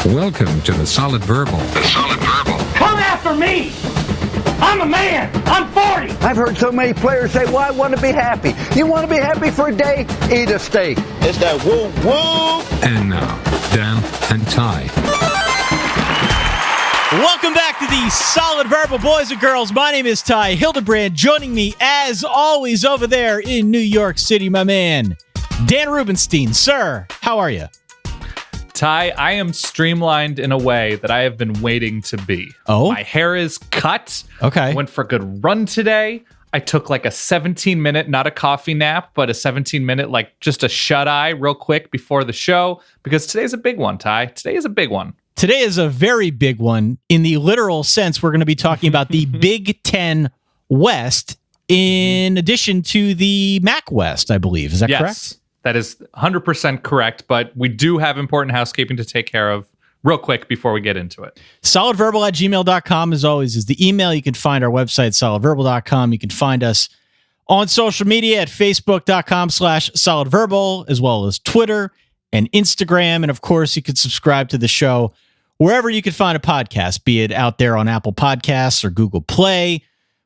Welcome to the Solid Verbal. The Solid Verbal. Come after me! I'm a man! I'm 40! I've heard so many players say, well, I want to be happy. You want to be happy for a day? Eat a steak. It's that woo-woo! And now, Dan and Ty. Welcome back to the Solid Verbal, boys and girls. My name is Ty Hildebrand. Joining me, as always, over there in New York City, my man, Dan Rubenstein. Sir, how are you? Ty, I am streamlined in a way that I have been waiting to be. Oh? My hair is cut. Okay. I went for a good run today. I took like a 17-minute, not a coffee nap, but a 17-minute, like just a shut-eye real quick before the show, because today's a big one, Ty. Today is a big one. Today is a very big one. In the literal sense, we're going to be talking about the Big Ten West in addition to the MAC West, I believe. Is that correct? Yes, that is 100% correct, but we do have important housekeeping to take care of real quick before we get into it. Solidverbal@gmail.com, as always, is the email. You can find our website, solidverbal.com. You can find us on social media at facebook.com/solidverbal, as well as Twitter and Instagram. And of course, you can subscribe to the show wherever you can find a podcast, be it out there on Apple Podcasts or Google Play,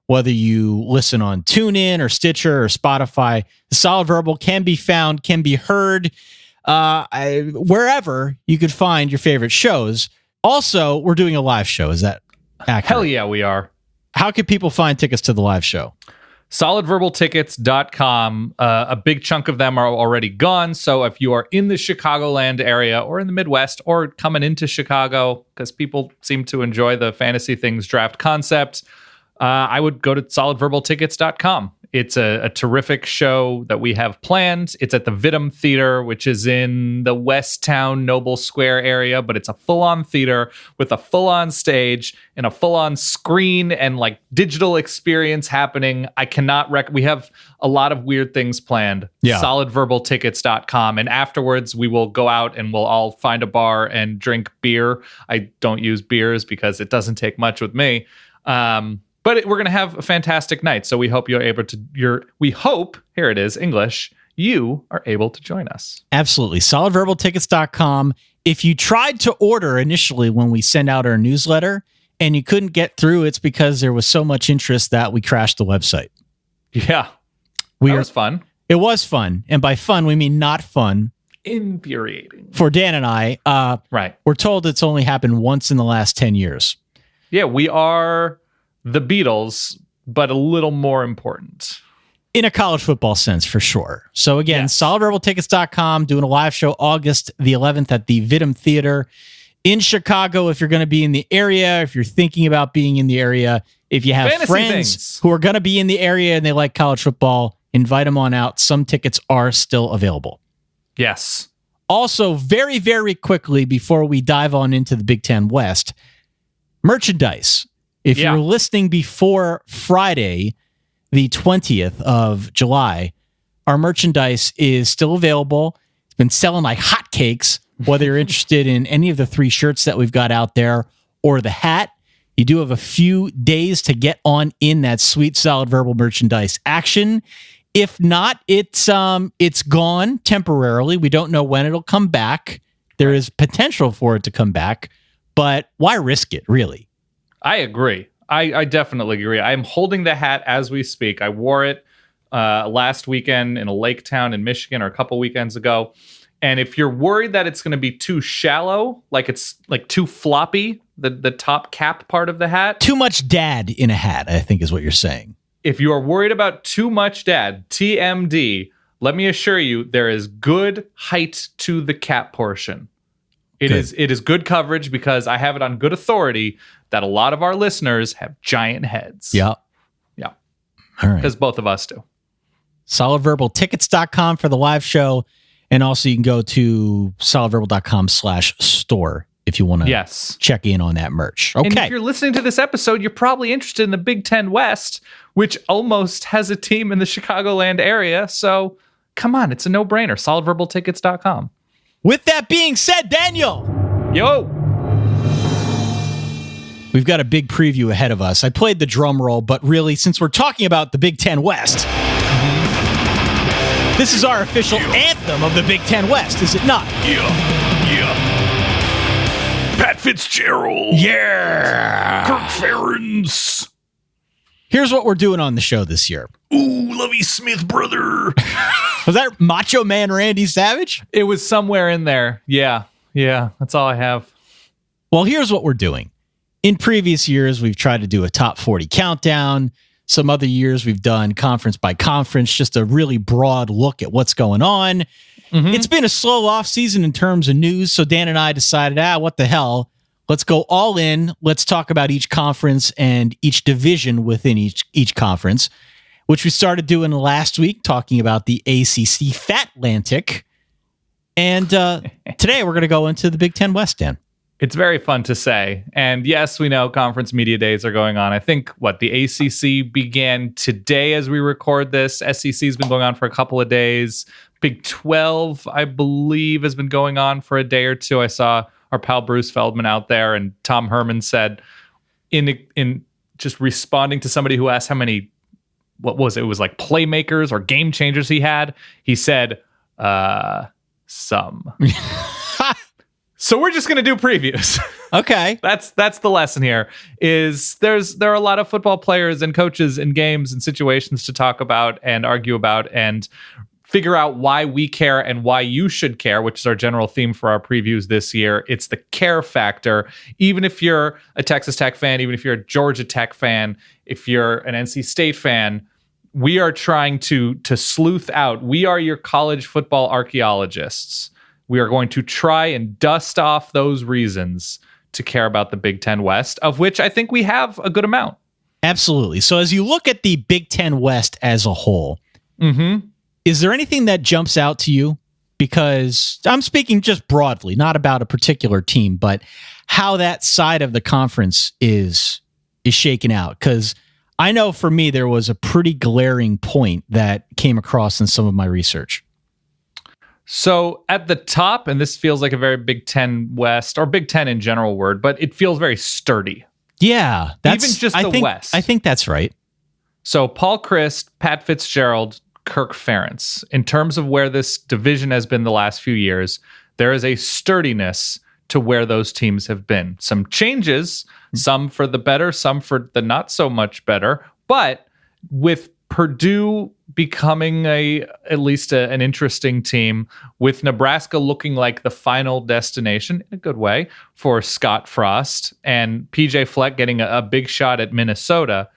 whether you listen on TuneIn or Stitcher or Spotify. The Solid Verbal can be found, can be heard wherever you could find your favorite shows. Also, we're doing a live show. Is that accurate? Hell yeah, we are. How can people find tickets to the live show? Solidverbaltickets.com. A big chunk of them are already gone. So if you are in the Chicagoland area or in the Midwest or coming into Chicago, because people seem to enjoy the Fantasy Things draft concept, I would go to solidverbaltickets.com. It's a terrific show that we have planned. It's at the Vidum Theater, which is in the Westtown Noble Square area, but it's a full-on theater with a full-on stage and a full-on screen and like digital experience happening. I cannot we have a lot of weird things planned. Yeah. Solidverbaltickets.com. And afterwards we will go out and we'll all find a bar and drink beer. I don't use beers because it doesn't take much with me. But we're going to have a fantastic night. So we hope you're able to, we hope, here it is, English, you are able to join us. Absolutely. Solidverbaltickets.com. If you tried to order initially when we send out our newsletter and you couldn't get through, it's because there was so much interest that we crashed the website. Yeah. That was fun. It was fun. And by fun, we mean not fun. Infuriating. For Dan and I, right. We're told it's only happened once in the last 10 years. Yeah, we are the Beatles, but a little more important. In a college football sense, for sure. So again, yes. solidverbaltickets.com, doing a live show August the 11th at the Vidum Theater in Chicago. If you're going to be in the area, if you're thinking about being in the area, if you have Fantasy friends things. who are going to be in the area and they like college football, invite them on out. Some tickets are still available. Yes. Also, very, very quickly, before we dive on into the Big Ten West, merchandise. If you're listening before Friday, the 20th of July, our merchandise is still available. It's been selling like hotcakes, whether you're interested in any of the 3 shirts that we've got out there or the hat. You do have a few days to get on in that sweet Solid Verbal merchandise action. If not, it's gone temporarily. We don't know when it'll come back. There is potential for it to come back, but why risk it, really? I agree. I definitely agree. I'm holding the hat as we speak. I wore it last weekend in a lake town in Michigan or a couple weekends ago. And if you're worried that it's going to be too shallow, like it's like too floppy, the top cap part of the hat. Too much dad in a hat, I think is what you're saying. If you are worried about too much dad, TMD, let me assure you there is good height to the cap portion. It is good coverage because I have it on good authority that a lot of our listeners have giant heads. Yeah. Yeah. All right. Because both of us do. Solidverbaltickets.com for the live show. And also you can go to solidverbal.com/store if you want to check in on that merch. Okay. And if you're listening to this episode, you're probably interested in the Big Ten West, which almost has a team in the Chicagoland area. So come on, it's a no-brainer. Solidverbaltickets.com. With that being said, Daniel. Yo. We've got a big preview ahead of us. I played the drum roll, but really, since we're talking about the Big Ten West, this is our official anthem of the Big Ten West, is it not? Yeah. Pat Fitzgerald. Yeah. Kirk Ferentz. Here's what we're doing on the show this year. Ooh, Lovie Smith, brother. Was that Macho Man Randy Savage? It was somewhere in there. Yeah. That's all I have. Well, here's what we're doing. In previous years, we've tried to do a top 40 countdown. Some other years, we've done conference by conference, just a really broad look at what's going on. Mm-hmm. It's been a slow off season in terms of news, so Dan and I decided, what the hell? Let's go all in. Let's talk about each conference and each division within each conference, which we started doing last week, talking about the ACC Fatlantic. And today we're going to go into the Big Ten West, Dan. It's very fun to say. And yes, we know conference media days are going on. I think, the ACC began today as we record this. SEC's been going on for a couple of days. Big 12, I believe, has been going on for a day or two. I saw our pal Bruce Feldman out there, and Tom Herman said, in just responding to somebody who asked how many, what was it? It was like playmakers or game changers he had. He said, some. So we're just going to do previews. Okay. That's the lesson here. There are a lot of football players and coaches and games and situations to talk about and argue about and figure out why we care and why you should care, which is our general theme for our previews this year. It's the care factor. Even if you're a Texas Tech fan, even if you're a Georgia Tech fan, if you're an NC State fan, we are trying to sleuth out. We are your college football archaeologists. We are going to try and dust off those reasons to care about the Big Ten West, of which I think we have a good amount. Absolutely. So as you look at the Big Ten West as a whole, is there anything that jumps out to you? Because I'm speaking just broadly, not about a particular team, but how that side of the conference is shaken out. Because I know for me, there was a pretty glaring point that came across in some of my research. So at the top, and this feels like a very Big Ten West, or Big Ten in general word, but it feels very sturdy. Yeah. Even just the West. I think that's right. So Paul Chryst, Pat Fitzgerald, Kirk Ferentz. In terms of where this division has been the last few years, there is a sturdiness to where those teams have been. Some changes, some for the better, some for the not so much better, but with Purdue becoming at least an interesting team, with Nebraska looking like the final destination in a good way for Scott Frost, and PJ Fleck getting a big shot at Minnesota,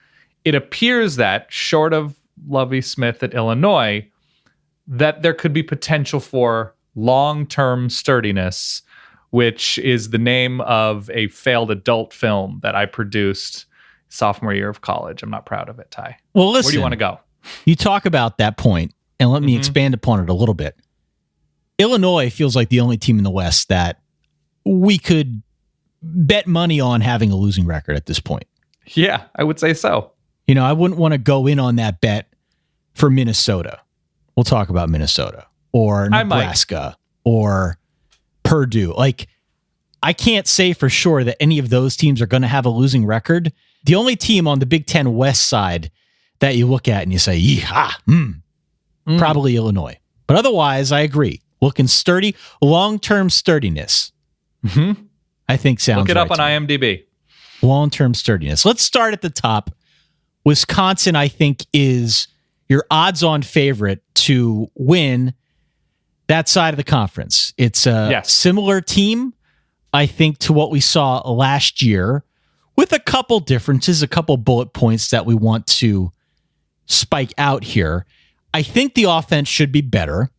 it appears that, short of Lovie Smith at Illinois, that there could be potential for long-term sturdiness, which is the name of a failed adult film that I produced sophomore year of college. I'm not proud of it, Ty. Well, listen, where do you want to go? You talk about that point, and let me expand upon it a little bit. Illinois feels like the only team in the West that we could bet money on having a losing record at this point. Yeah, I would say so. You know, I wouldn't want to go in on that bet for Minnesota. We'll talk about Minnesota or Nebraska or Purdue. Like, I can't say for sure that any of those teams are going to have a losing record. The only team on the Big Ten West side that you look at and you say, probably Illinois. But otherwise, I agree. Looking sturdy, long-term sturdiness. I think sounds Look it up right on IMDb. Long-term sturdiness. Let's start at the top. Wisconsin, I think, is your odds-on favorite to win that side of the conference. It's a similar team, I think, to what we saw last year, with a couple differences, a couple bullet points that we want to spike out here. I think the offense should be better,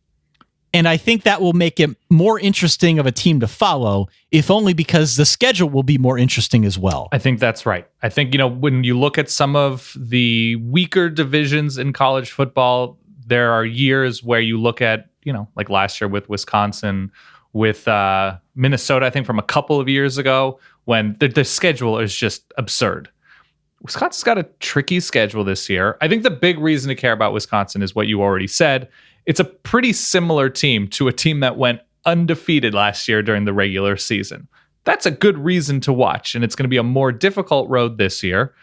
and I think that will make it more interesting of a team to follow, if only because the schedule will be more interesting as well. I think that's right. I think, when you look at some of the weaker divisions in college football, there are years where you look at, like last year with Wisconsin, with Minnesota, I think from a couple of years ago, when the schedule is just absurd. Wisconsin's got a tricky schedule this year. I think the big reason to care about Wisconsin is what you already said. It's a pretty similar team to a team that went undefeated last year during the regular season. That's a good reason to watch, and it's going to be a more difficult road this year.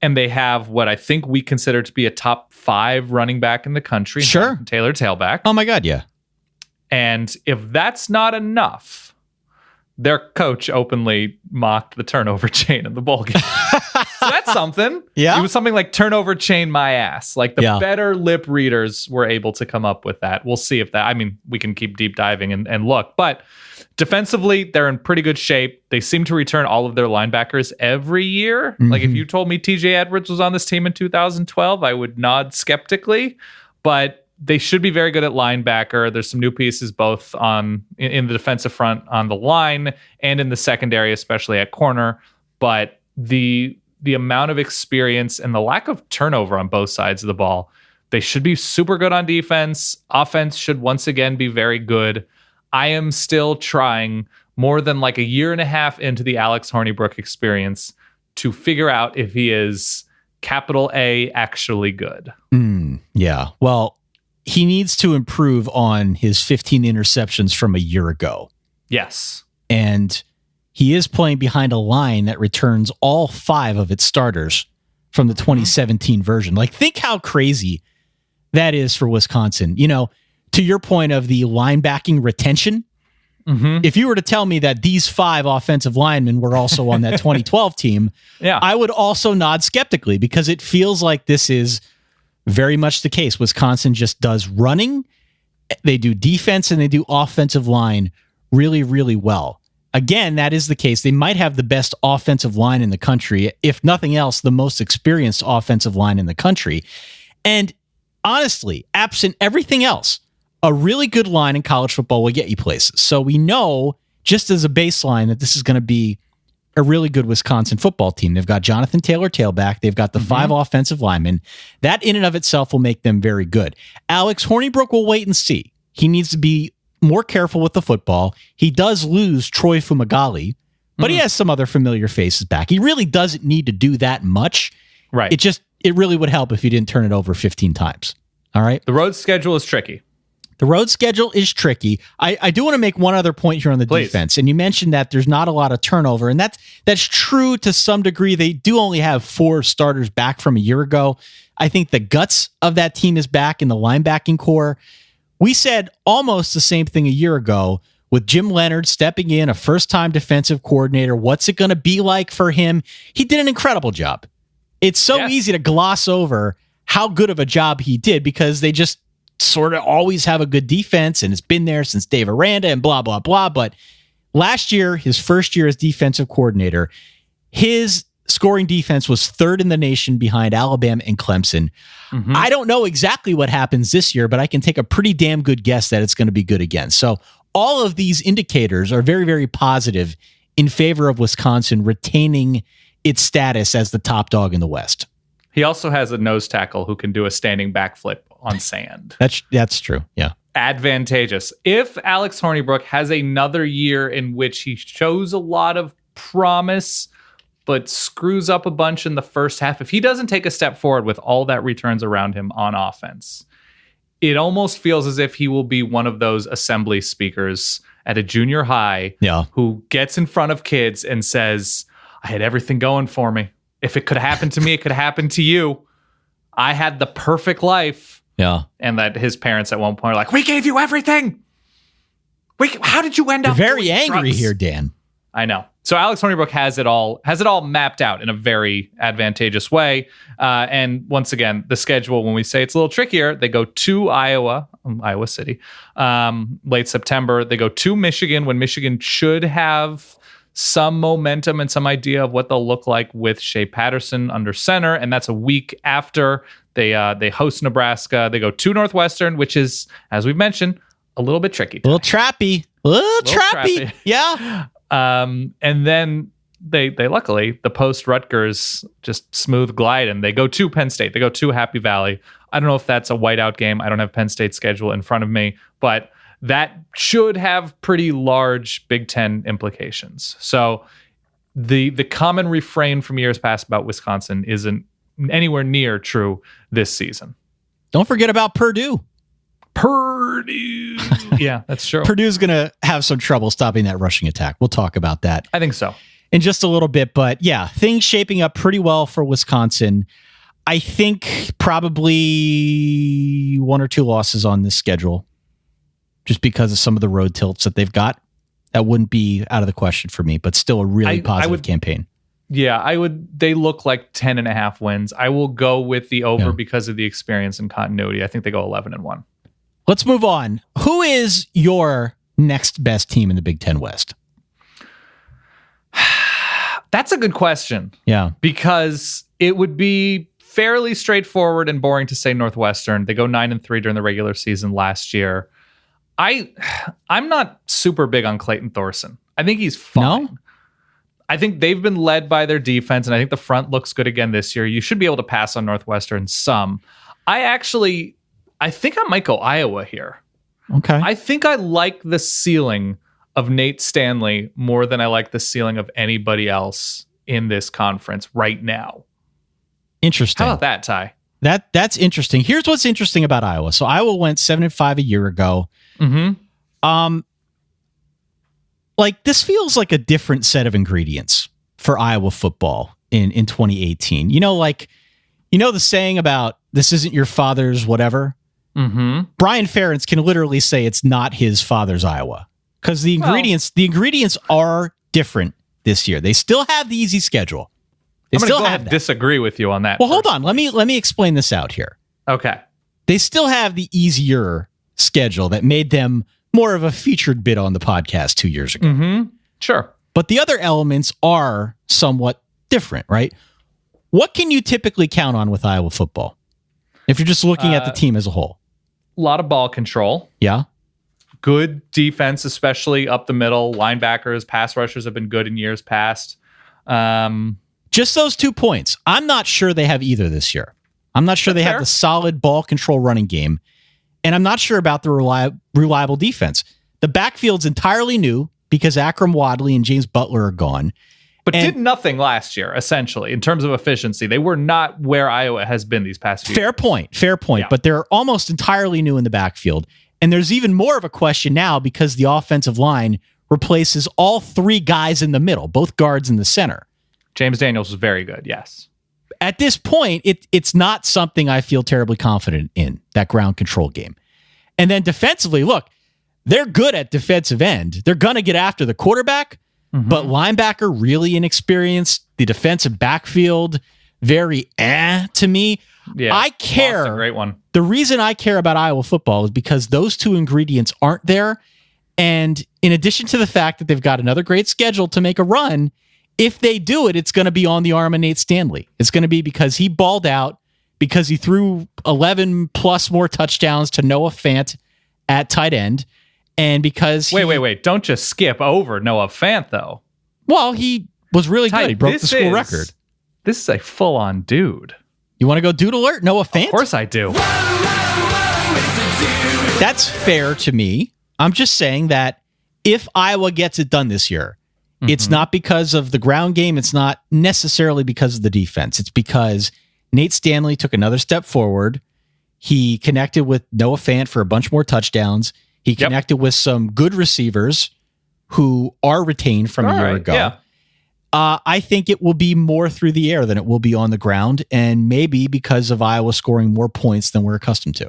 And they have what I think we consider to be a top 5 running back in the country. Sure. Taylor Tailback. Oh my God, yeah. And if that's not enough their coach openly mocked the turnover chain in the bowl game. So that's something. Yeah. It was something like turnover chain my ass. Like the better lip readers were able to come up with that. We'll see if that, I mean, we can keep deep diving and look, but defensively, they're in pretty good shape. They seem to return all of their linebackers every year. Mm-hmm. Like if you told me TJ Edwards was on this team in 2012, I would nod skeptically, but they should be very good at linebacker. There's some new pieces both in the defensive front on the line and in the secondary, especially at corner. But the amount of experience and the lack of turnover on both sides of the ball, they should be super good on defense. Offense should once again be very good. I am still trying more than like a year and a half into the Alex Hornibrook experience to figure out if he is capital A actually good. Yeah. Well, he needs to improve on his 15 interceptions from a year ago. Yes. And he is playing behind a line that returns all 5 of its starters from the 2017 version. Like, think how crazy that is for Wisconsin. You know, to your point of the linebacking retention, if you were to tell me that these 5 offensive linemen were also on that 2012 team, I would also nod skeptically, because it feels like this is very much the case. Wisconsin just does running. They do defense and they do offensive line really, really well. Again, that is the case. They might have the best offensive line in the country, if nothing else, the most experienced offensive line in the country. And honestly, absent everything else, a really good line in college football will get you places. So we know, just as a baseline, that this is going to be a really good Wisconsin football team. They've got Jonathan Taylor tailback. They've got the 5 offensive linemen. That in and of itself will make them very good. Alex Hornibrook will wait and see. He needs to be more careful with the football. He does lose Troy Fumagalli, but he has some other familiar faces back. He really doesn't need to do that much. Right. It really would help if he didn't turn it over 15 times. All right. The road schedule is tricky. The road schedule is tricky. I do want to make one other point here on the defense. And you mentioned that there's not a lot of turnover, and that's true to some degree. They do only have 4 starters back from a year ago. I think the guts of that team is back in the linebacking core. We said almost the same thing a year ago with Jim Leonard stepping in, a first-time defensive coordinator. What's it going to be like for him? He did an incredible job. It's so easy to gloss over how good of a job he did, because they just sort of always have a good defense, and it's been there since Dave Aranda and blah, blah, blah. But last year, his first year as defensive coordinator, his scoring defense was 3rd in the nation behind Alabama and Clemson. I don't know exactly what happens this year, but I can take a pretty damn good guess that it's going to be good again. So all of these indicators are very, very positive in favor of Wisconsin retaining its status as the top dog in the West. He also has a nose tackle who can do a standing backflip on sand. That's true. Yeah. Advantageous. If Alex Hornibrook has another year in which he shows a lot of promise, but screws up a bunch in the first half, if he doesn't take a step forward with all that returns around him on offense, it almost feels as if he will be one of those assembly speakers at a junior high who gets in front of kids and says, I had everything going for me. If it could have happened to me, it could have happened to you. I had the perfect life. Yeah. And that his parents at one point are like, we gave you everything. How did you end up very angry here, Dan? I know. So Alex Hornibrook has it all mapped out in a very advantageous way. And once again, the schedule, when we say it's a little trickier, they go to Iowa City, late September. They go to Michigan when Michigan should have some momentum and some idea of what they'll look like with Shea Patterson under center. And that's a week after they host Nebraska. They go to Northwestern, which is, as we've mentioned, a little bit tricky. A little trappy. Yeah. And then they luckily, the post Rutgers just smooth glide, and they go to Penn State. They go to Happy Valley. I don't know if that's a whiteout game. I don't have Penn State's schedule in front of me, but that should have pretty large Big Ten implications. So the common refrain from years past about Wisconsin isn't anywhere near true this season. Don't forget about Purdue. Yeah, that's true. Purdue's going to have some trouble stopping that rushing attack. We'll talk about that. I think so. In just a little bit, but yeah, things shaping up pretty well for Wisconsin. I think probably 1 or 2 losses on this schedule, just because of some of the road tilts that they've got. That wouldn't be out of the question for me, but still a really positive campaign. Yeah, they look like 10.5 wins. I will go with the over because of the experience and continuity. I think they go 11-1. Let's move on. Who is your next best team in the Big Ten West? That's a good question. Yeah. Because it would be fairly straightforward and boring to say Northwestern. They go 9-3 during the regular season last year. I'm not super big on Clayton Thorson. I think he's fine. No? I think they've been led by their defense, and I think the front looks good again this year. You should be able to pass on Northwestern some. I think I might go Iowa here. Okay. I think I like the ceiling of Nate Stanley more than I like the ceiling of anybody else in this conference right now. Interesting. How about that, Ty? That's interesting. Here's what's interesting about Iowa. So Iowa went 7-5 a year ago. Mm-hmm. Like this feels like a different set of ingredients for Iowa football in 2018. The saying about this isn't your father's whatever. Mm-hmm. Brian Ferentz can literally say it's not his father's Iowa because the ingredients are different this year. They still have the easy schedule. I'm going to go ahead and disagree with you on that. Well, hold on. Let me explain this out here. Okay. They still have the easier schedule that made them more of a featured bit on the podcast 2 years ago. Mm-hmm. Sure. But the other elements are somewhat different, right? What can you typically count on with Iowa football if you're just looking at the team as a whole? A lot of ball control. Yeah. Good defense, especially up the middle. Linebackers, pass rushers have been good in years past. Just those 2 points. I'm not sure they have either this year. I'm not sure they have the solid ball control running game. And I'm not sure about the reliable defense. The backfield's entirely new because Akram Wadley and James Butler are gone. But did nothing last year, essentially, in terms of efficiency. They were not where Iowa has been these past few years. Fair point. Yeah. But they're almost entirely new in the backfield. And there's even more of a question now because the offensive line replaces all 3 guys in the middle, both guards in the center. James Daniels was very good, yes. At this point, it's not something I feel terribly confident in, that ground control game. And then defensively, look, they're good at defensive end. They're going to get after the quarterback, but linebacker, really inexperienced. The defensive backfield, very to me. Yeah, I care. Boston, great one. The reason I care about Iowa football is because those 2 ingredients aren't there. And in addition to the fact that they've got another great schedule to make a run, if they do it, it's going to be on the arm of Nate Stanley. It's going to be because he balled out, because he threw 11 plus more touchdowns to Noah Fant at tight end, and because wait. Don't just skip over Noah Fant, though. Well, he was really good. He broke the school record. This is a full-on dude. You want to go dude alert? Noah Fant? Of course I do. That's fair to me. I'm just saying that if Iowa gets it done this year, it's not because of the ground game. It's not necessarily because of the defense. It's because Nate Stanley took another step forward. He connected with Noah Fant for a bunch more touchdowns. He connected with some good receivers who are retained from a year ago. Yeah. I think it will be more through the air than it will be on the ground, and maybe because of Iowa scoring more points than we're accustomed to.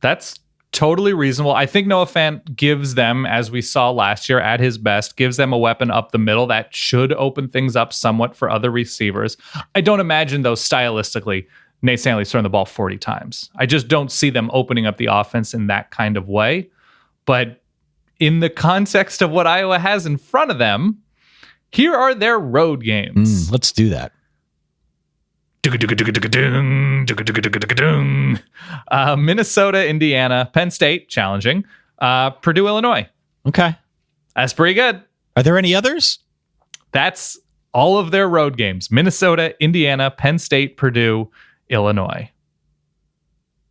That's totally reasonable. I think Noah Fant gives them, as we saw last year at his best, gives them a weapon up the middle that should open things up somewhat for other receivers. I don't imagine, though, stylistically, Nate Stanley's throwing the ball 40 times. I just don't see them opening up the offense in that kind of way. But in the context of what Iowa has in front of them, here are their road games. Let's do that. Minnesota, Indiana, Penn State, challenging. Purdue, Illinois. Okay. That's pretty good. Are there any others? That's all of their road games. Minnesota, Indiana, Penn State, Purdue, Illinois.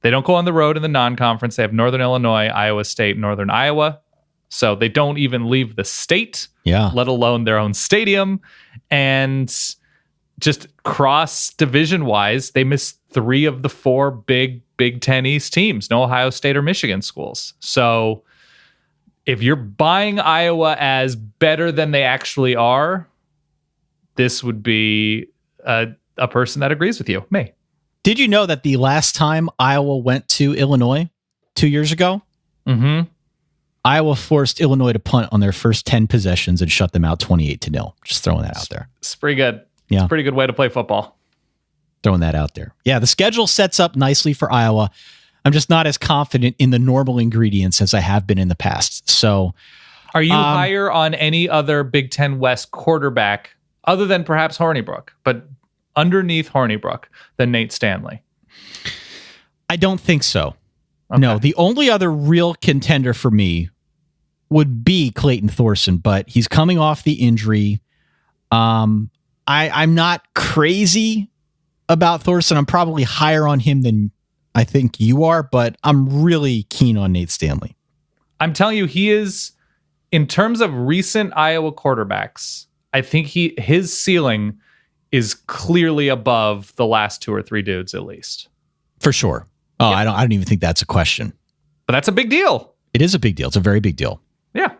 They don't go on the road in the non-conference. They have Northern Illinois, Iowa State, Northern Iowa. So they don't even leave the state, let alone their own stadium. And just cross division wise, they missed 3 of the 4 Big Ten East teams, no Ohio State or Michigan schools. So if you're buying Iowa as better than they actually are, this would be a person that agrees with you, me. Did you know that the last time Iowa went to Illinois 2 years ago, Iowa forced Illinois to punt on their first 10 possessions and shut them out 28-0. Just throwing that out there. It's pretty good. Yeah. It's a pretty good way to play football. Throwing that out there. Yeah, the schedule sets up nicely for Iowa. I'm just not as confident in the normal ingredients as I have been in the past. So, are you higher on any other Big Ten West quarterback other than perhaps Hornibrook, but underneath Hornibrook than Nate Stanley? I don't think so. Okay. No, the only other real contender for me would be Clayton Thorson, but he's coming off the injury. I'm not crazy about Thorson. I'm probably higher on him than I think you are, but I'm really keen on Nate Stanley. I'm telling you, he is, in terms of recent Iowa quarterbacks, I think his ceiling is clearly above the last 2 or 3 dudes, at least. For sure. Oh, yeah. I don't even think that's a question. But that's a big deal. It is a big deal. It's a very big deal. Yeah.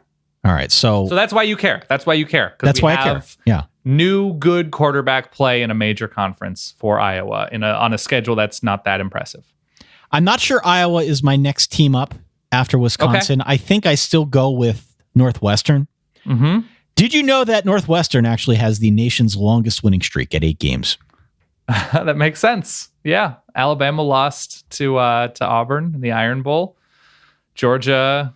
All right. So that's why you care. That's why you care. That's why I care. Yeah. New good quarterback play in a major conference for Iowa on a schedule that's not that impressive. I'm not sure Iowa is my next team up after Wisconsin. Okay. I think I still go with Northwestern. Mm-hmm. Did you know that Northwestern actually has the nation's longest winning streak at 8 games? That makes sense. Yeah. Alabama lost to Auburn in the Iron Bowl. Georgia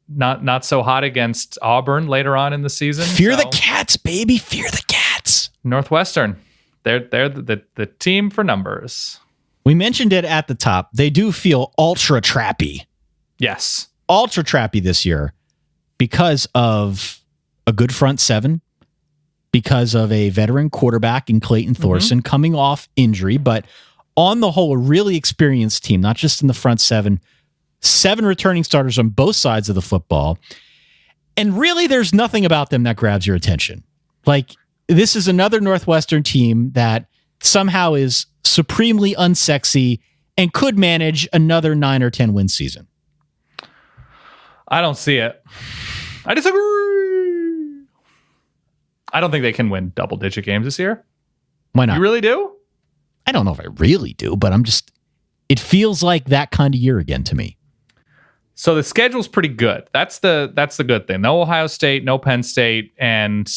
not so hot against Auburn later on in the season. Fear the Cats, baby. Fear the Cats. Northwestern. They're the team for numbers. We mentioned it at the top. They do feel ultra trappy. Yes. Ultra trappy this year because of a good front seven, because of a veteran quarterback in Clayton Thorson coming off injury, but on the whole, a really experienced team, not just in the front seven, 7 returning starters on both sides of the football. And really, there's nothing about them that grabs your attention. Like, this is another Northwestern team that somehow is supremely unsexy and could manage another 9 or 10 win season. I don't see it. I disagree. I don't think they can win double-digit games this year. Why not? You really do? I don't know if I really do, but it feels like that kind of year again to me. So the schedule's pretty good. That's the good thing. No Ohio State, no Penn State, and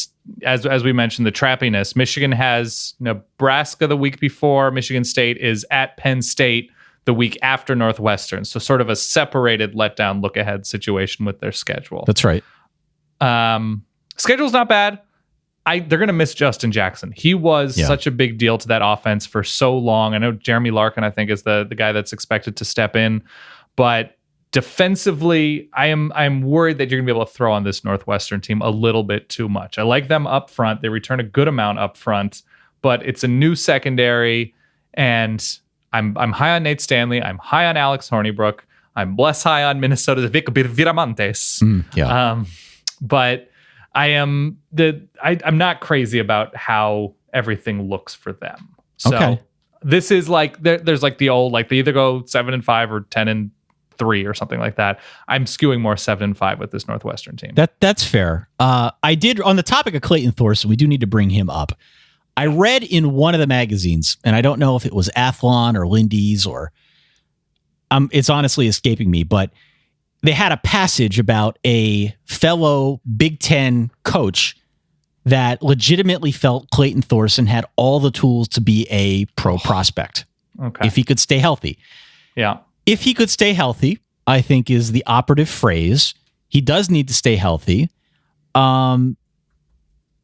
as we mentioned, the trappiness. Michigan has Nebraska the week before. Michigan State is at Penn State the week after Northwestern. So sort of a separated letdown look ahead situation with their schedule. That's right. Schedule's not bad. They're going to miss Justin Jackson. He was such a big deal to that offense for so long. I know Jeremy Larkin, I think, is the guy that's expected to step in, but defensively, I'm worried that you're going to be able to throw on this Northwestern team a little bit too much. I like them up front. They return a good amount up front, but it's a new secondary, and I'm high on Nate Stanley. I'm high on Alex Hornibrook. I'm less high on Minnesota's Vic Viramontes. But I'm not crazy about how everything looks for them. So this is like there's like the old, like they either go 7-5 or 10-3 or something like that. I'm skewing more 7-5 with this Northwestern team. That's fair. I did, on the topic of Clayton Thorson, we do need to bring him up. I read in one of the magazines, and I don't know if it was Athlon or Lindy's or it's honestly escaping me, but they had a passage about a fellow Big Ten coach that legitimately felt Clayton Thorson had all the tools to be a pro prospect. Okay. If he could stay healthy. Yeah. If he could stay healthy, I think is the operative phrase. He does need to stay healthy.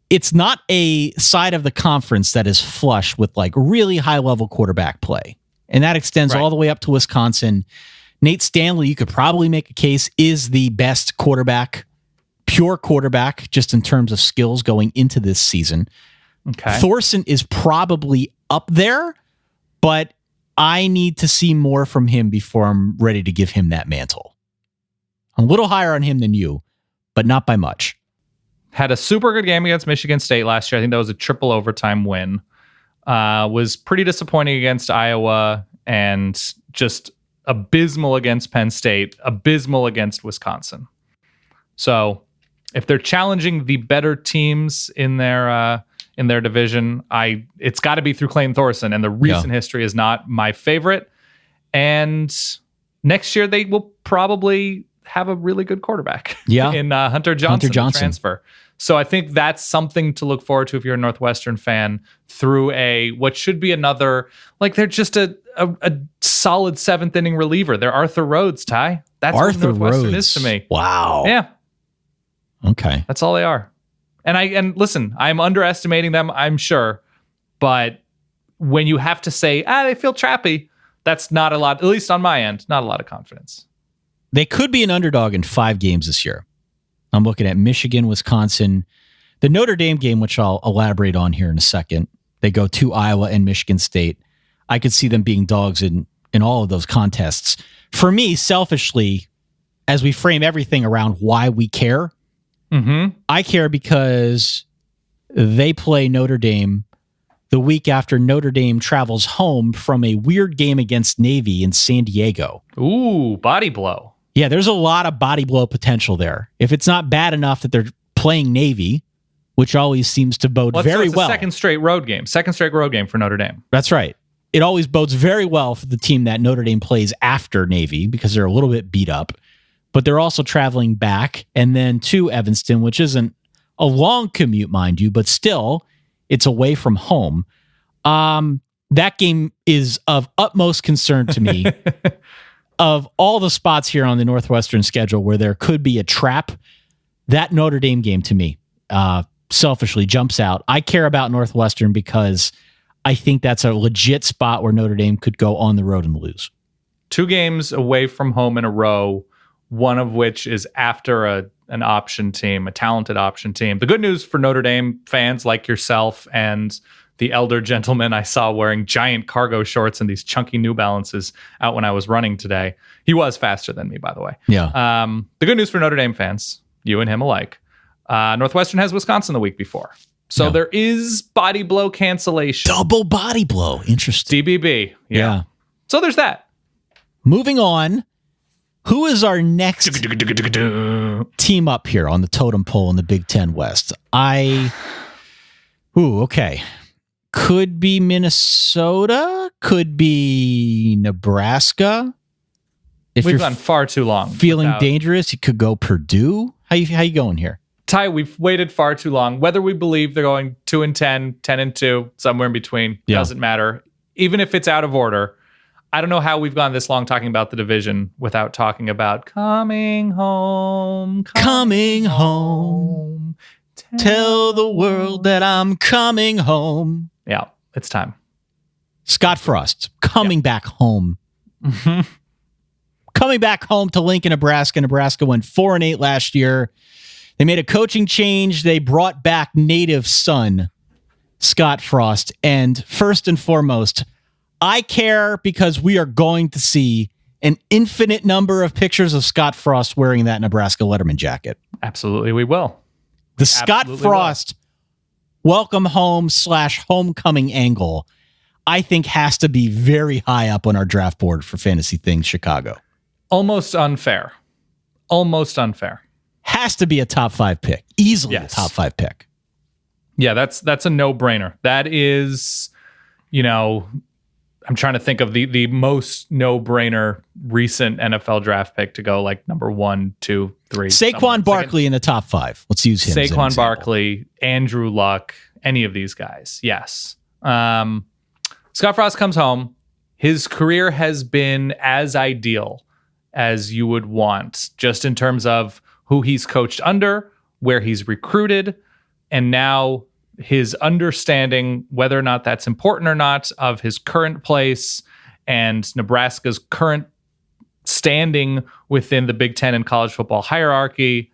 It's not a side of the conference that is flush with like really high level quarterback play. And that extends all the way up to Wisconsin. Nate Stanley, you could probably make a case, is the best quarterback, pure quarterback, just in terms of skills going into this season. Okay. Thorson is probably up there, but I need to see more from him before I'm ready to give him that mantle. I'm a little higher on him than you, but not by much. Had a super good game against Michigan State last year. I think that was a triple overtime win. Was pretty disappointing against Iowa and just abysmal against Penn State, abysmal against Wisconsin. So if they're challenging the better teams in their division, it's got to be through Clayton Thorson, and the recent history is not my favorite. And next year they will probably have a really good quarterback Yeah. in Hunter Johnson, the transfer. So I think that's something to look forward to if you're a Northwestern fan through what should be another, like they're just a solid seventh inning reliever. They're Arthur Rhodes, Ty. That's Arthur what Northwestern Rhodes is to me. Wow. Yeah. Okay. That's all they are. And listen, I'm underestimating them, I'm sure. But when you have to say, they feel trappy, that's not a lot, at least on my end, not a lot of confidence. They could be an underdog in 5 games this year. I'm looking at Michigan, Wisconsin, the Notre Dame game, which I'll elaborate on here in a second. They go to Iowa and Michigan State. I could see them being dogs in all of those contests. For me, selfishly, as we frame everything around why we care, I care because they play Notre Dame the week after Notre Dame travels home from a weird game against Navy in San Diego. Ooh, body blow. Yeah, there's a lot of body blow potential there. If it's not bad enough that they're playing Navy, which always seems to bode very well. Second straight road game for Notre Dame. That's right. It always bodes very well for the team that Notre Dame plays after Navy because they're a little bit beat up. But they're also traveling back and then to Evanston, which isn't a long commute, mind you, but still, it's away from home. That game is of utmost concern to me. Of all the spots here on the Northwestern schedule where there could be a trap, that Notre Dame game to me selfishly jumps out. I care about Northwestern because I think that's a legit spot where Notre Dame could go on the road and lose. 2 games away from home in a row, one of which is after an option team, a talented option team. The good news for Notre Dame fans like yourself and the elder gentleman I saw wearing giant cargo shorts and these chunky New Balances out when I was running today. He was faster than me, by the way. Yeah. The good news for Notre Dame fans, you and him alike, Northwestern has Wisconsin the week before. So there is body blow cancellation. Double body blow. Interesting. DBB. Yeah. So there's that. Moving on. Who is our next team up here on the totem pole in the Big Ten West? Okay. Could be Minnesota. Could be Nebraska. If We've you're gone far too long. feeling dangerous, you could go Purdue. How you going here? Ty, we've waited far too long. Whether we believe they're going 2-10, 10-2, somewhere in between, doesn't matter. Even if it's out of order, I don't know how we've gone this long talking about the division without talking about coming home. Coming home. Tell the world that I'm coming home. Yeah, it's time. Scott Frost coming back home. Coming back home to Lincoln, Nebraska. Nebraska went 4-8 last year. They made a coaching change. They brought back native son, Scott Frost. And first and foremost, I care because we are going to see an infinite number of pictures of Scott Frost wearing that Nebraska Letterman jacket. Absolutely, we will. The Scott Frost welcome home / homecoming angle, I think, has to be very high up on our draft board for Fantasy Things Chicago. Almost unfair. Has to be a top 5 pick. Easily a top 5 pick. Yeah, that's a no-brainer. That is, I'm trying to think of the most no-brainer recent NFL draft pick to go like number 1, 2, 3. Saquon Barkley in the top 5. Let's use him. Saquon Barkley, Andrew Luck, any of these guys. Yes. Scott Frost comes home. His career has been as ideal as you would want, just in terms of who he's coached under, where he's recruited, and now his understanding, whether or not that's important or not, of his current place and Nebraska's current standing within the Big Ten and college football hierarchy.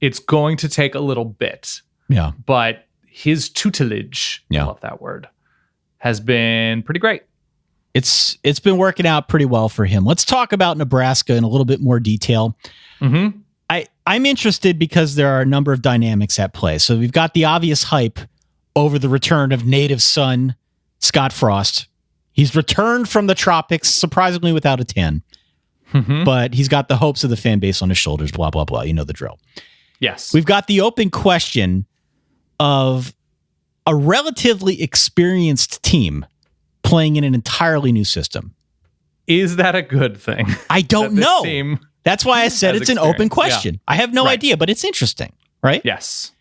It's going to take a little bit. Yeah. But his tutelage, I love that word, has been pretty great. It's been working out pretty well for him. Let's talk about Nebraska in a little bit more detail. Mm-hmm. I'm interested because there are a number of dynamics at play. So we've got the obvious hype over the return of native son Scott Frost. He's returned from the tropics, surprisingly without a tan. Mm-hmm. But he's got the hopes of the fan base on his shoulders, blah, blah, blah. You know the drill. Yes. We've got the open question of a relatively experienced team playing in an entirely new system. Is that a good thing? I don't know. That's why I said it's an open question. Yeah. I have no idea, but it's interesting, right? Yes.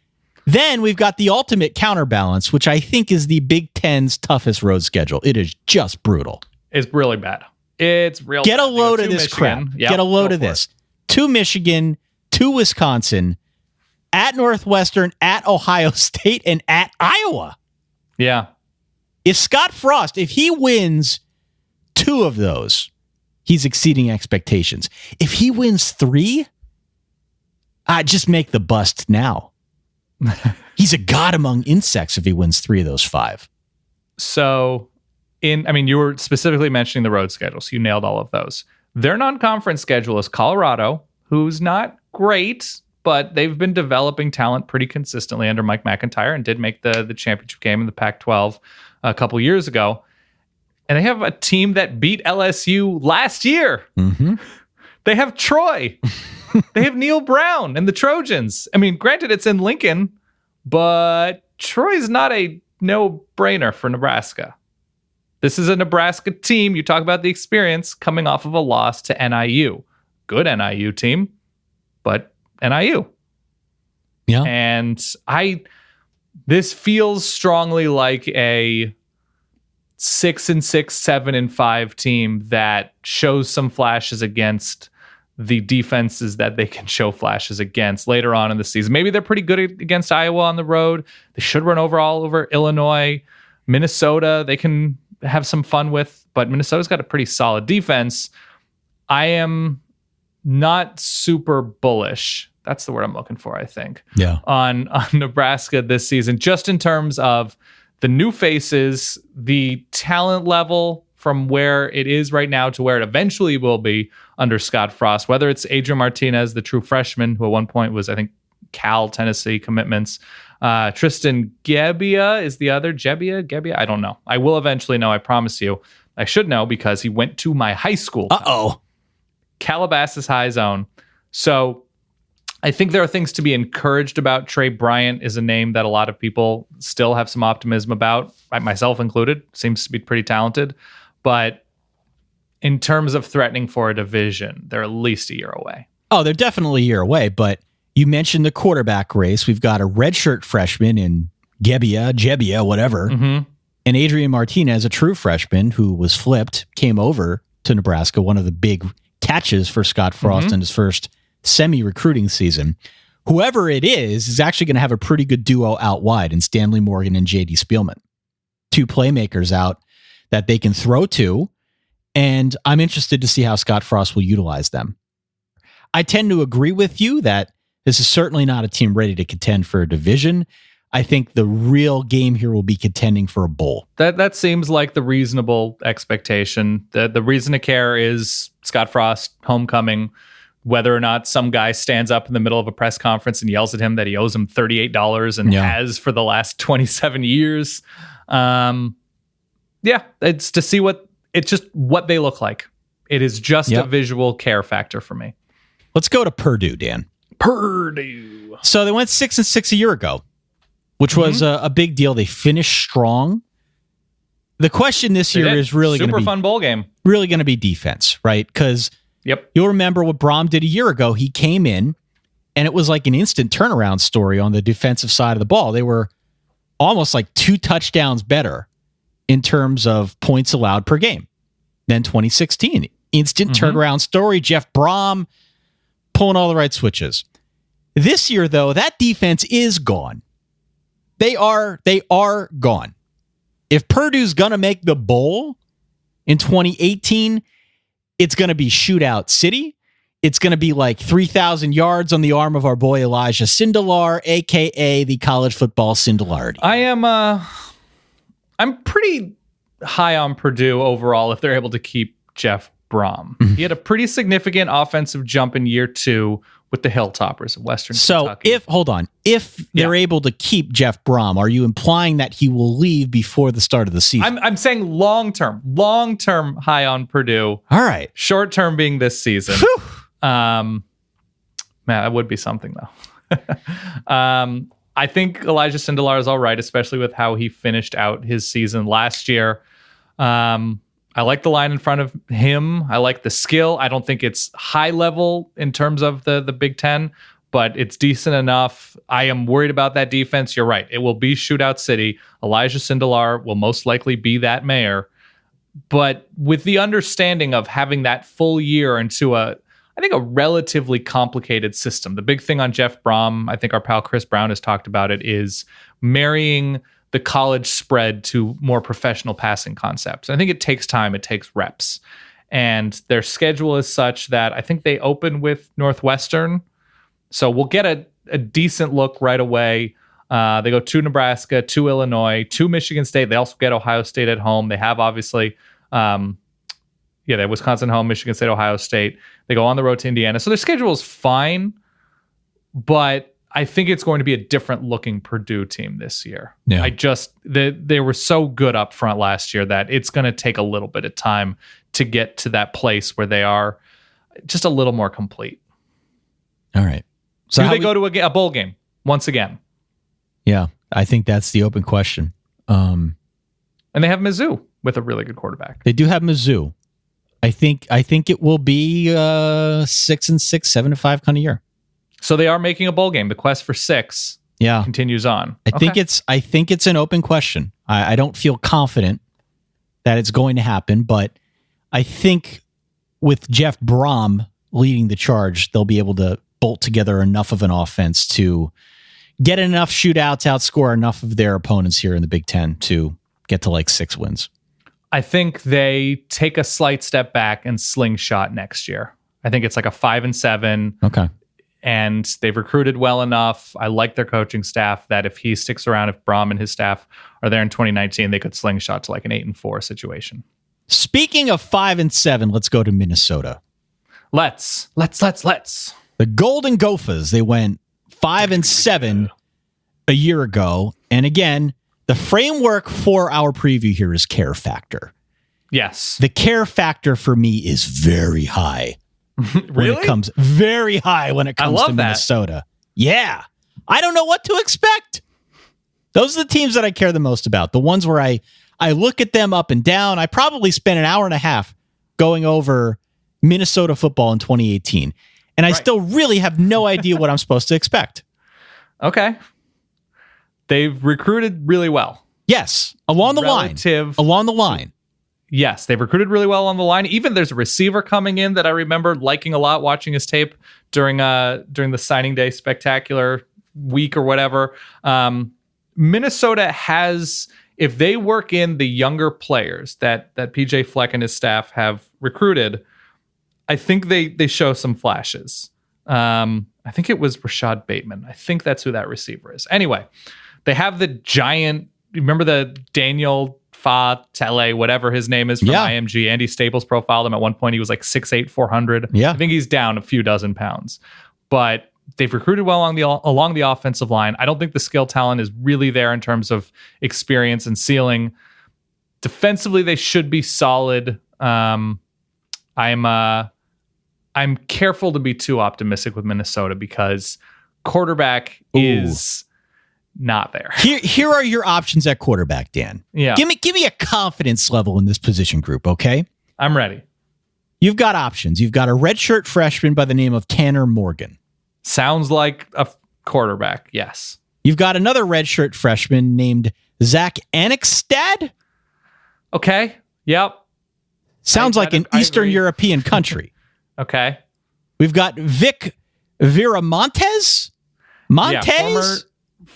Then we've got the ultimate counterbalance, which I think is the Big Ten's toughest road schedule. It is just brutal. It's really bad. It's real Get bad. a load of this Michigan. crap. Yep, Get a load go of for this. To Michigan, to Wisconsin, at Northwestern, at Ohio State, and at Iowa. Yeah. If Scott Frost, if he wins 2 of those, he's exceeding expectations. If he wins 3, just make the bust now. He's a god among insects if he wins 3 of those 5. So, you were specifically mentioning the road schedule, so you nailed all of those. Their non-conference schedule is Colorado, who's not great, but they've been developing talent pretty consistently under Mike McIntyre and did make the championship game in the Pac-12 a couple years ago. And they have a team that beat LSU last year. Mm-hmm. They have Troy. They have Neil Brown and the Trojans. Granted, it's in Lincoln, but Troy's not a no-brainer for Nebraska. This is a Nebraska team. You talk about the experience coming off of a loss to NIU. Good NIU team, but NIU. Yeah. And this feels strongly like a 6-6, 7-5 team that shows some flashes against the defenses that they can show flashes against later on in the season. Maybe they're pretty good against Iowa on the road. They should run all over Illinois, Minnesota. They can have some fun with, but Minnesota's got a pretty solid defense. I am not super bullish. That's the word I'm looking for, I think. Yeah. On Nebraska this season, just in terms of the new faces, the talent level from where it is right now to where it eventually will be under Scott Frost, whether it's Adrian Martinez, the true freshman, who at one point was, I think, Cal, Tennessee commitments. Tristan Gebbia is the other. Gebbia? I don't know. I will eventually know, I promise you. I should know because he went to my high school. Uh-oh. Calabasas High Zone. So I think there are things to be encouraged about. Trey Bryant is a name that a lot of people still have some optimism about, myself included. Seems to be pretty talented. But in terms of threatening for a division, they're at least a year away. Oh, they're definitely a year away, but you mentioned the quarterback race. We've got a redshirt freshman in Gebbia, whatever, and Adrian Martinez, a true freshman who was flipped, came over to Nebraska, one of the big catches for Scott Frost in his first semi-recruiting season. Whoever it is actually going to have a pretty good duo out wide in Stanley Morgan and J.D. Spielman. 2 playmakers out that they can throw to, and I'm interested to see how Scott Frost will utilize them. I tend to agree with you that this is certainly not a team ready to contend for a division. I think the real game here will be contending for a bowl. That seems like the reasonable expectation. The reason to care is Scott Frost homecoming, whether or not some guy stands up in the middle of a press conference and yells at him that he owes him $38 and has for the last 27 years. It's to see it's just what they look like. It is just a visual care factor for me. Let's go to Purdue, Dan. Purdue. So they went 6-6 a year ago, which was a big deal. They finished strong. The question this year is really going to be super fun bowl game. Really going to be defense, right? Because you'll remember what Braum did a year ago. He came in, and it was like an instant turnaround story on the defensive side of the ball. They were almost like 2 touchdowns better in terms of points allowed per game than 2016. Instant turnaround story. Jeff Braum pulling all the right switches. This year, though, that defense is gone. They are gone. If Purdue's going to make the bowl in 2018, it's going to be Shootout City. It's going to be like 3,000 yards on the arm of our boy Elijah Sindelar, a.k.a. the college football Sindelarity. I'm pretty high on Purdue overall if they're able to keep Jeff Braum. He had a pretty significant offensive jump in year 2 with the Hilltoppers of Western Kentucky. If they're able to keep Jeff Braum, are you implying that he will leave before the start of the season? I'm saying long-term high on Purdue. All right. Short-term being this season. Man, that would be something though. I think Elijah Sindelar is all right, especially with how he finished out his season last year. I I like the line in front of him. I like the skill. I don't think it's high level in terms of the Big Ten, but it's decent enough. I am worried about that defense. You're right. It will be Shootout City. Elijah Sindelar will most likely be that mayor. But with the understanding of having that full year into I think a relatively complicated system. The big thing on Jeff Brom, I think our pal Chris Brown has talked about it, is marrying the college spread to more professional passing concepts. I think it takes time, it takes reps. And their schedule is such that I think they open with Northwestern. So we'll get a decent look right away. They go to Nebraska, to Illinois, to Michigan State. They also get Ohio State at home. They have obviously, they have Wisconsin home, Michigan State, Ohio State. They go on the road to Indiana. So their schedule is fine, but I think it's going to be a different looking Purdue team this year. Yeah. They were so good up front last year that it's going to take a little bit of time to get to that place where they are just a little more complete. All right. So do they go to a bowl game once again? Yeah, I think that's the open question. And they have Mizzou with a really good quarterback. They do have Mizzou. I think it will be 6-6, 7-5 kind of year. So they are making a bowl game. The quest for 6 continues on. I think it's an open question. I don't feel confident that it's going to happen, but I think with Jeff Brom leading the charge, they'll be able to bolt together enough of an offense to get enough shootouts, outscore enough of their opponents here in the Big Ten to get to like 6 wins. I think they take a slight step back and slingshot next year. I think it's like a 5-7. Okay. And they've recruited well enough. I like their coaching staff that if he sticks around, if Brom and his staff are there in 2019, they could slingshot to like an 8-4 situation. Speaking of 5-7, let's go to Minnesota. Let's. The Golden Gophers, they went 5-7 a year ago. And again, the framework for our preview here is care factor. Yes. The care factor for me is very high. Really? When it comes to Minnesota. Yeah. I don't know what to expect. Those are the teams that I care the most about. The ones where I look at them up and down. I probably spent an hour and a half going over Minnesota football in 2018. And I still really have no idea what I'm supposed to expect. Okay. They've recruited really well. Yes. Along the line. Yes, they've recruited really well on the line. Even there's a receiver coming in that I remember liking a lot, watching his tape during the signing day spectacular week or whatever. Minnesota has, if they work in the younger players that PJ Fleck and his staff have recruited, I think they show some flashes. I think it was Rashad Bateman. I think that's who that receiver is. Anyway, they have the giant, remember the Daniel Tele, whatever his name is from IMG. Andy Staples profiled him at one point. He was like 6'8", 400. Yeah. I think he's down a few dozen pounds. But they've recruited well along the offensive line. I don't think the skill talent is really there in terms of experience and ceiling. Defensively, they should be solid. I'm careful to be too optimistic with Minnesota because quarterback is not there. Here are your options at quarterback, Dan. Yeah. Give me a confidence level in this position group, okay? I'm ready. You've got options. You've got a redshirt freshman by the name of Tanner Morgan. Sounds like a quarterback, yes. You've got another redshirt freshman named Zach Anixstad. Okay. Yep. Sounds like an Eastern European country. Okay. We've got Vic Viramontes.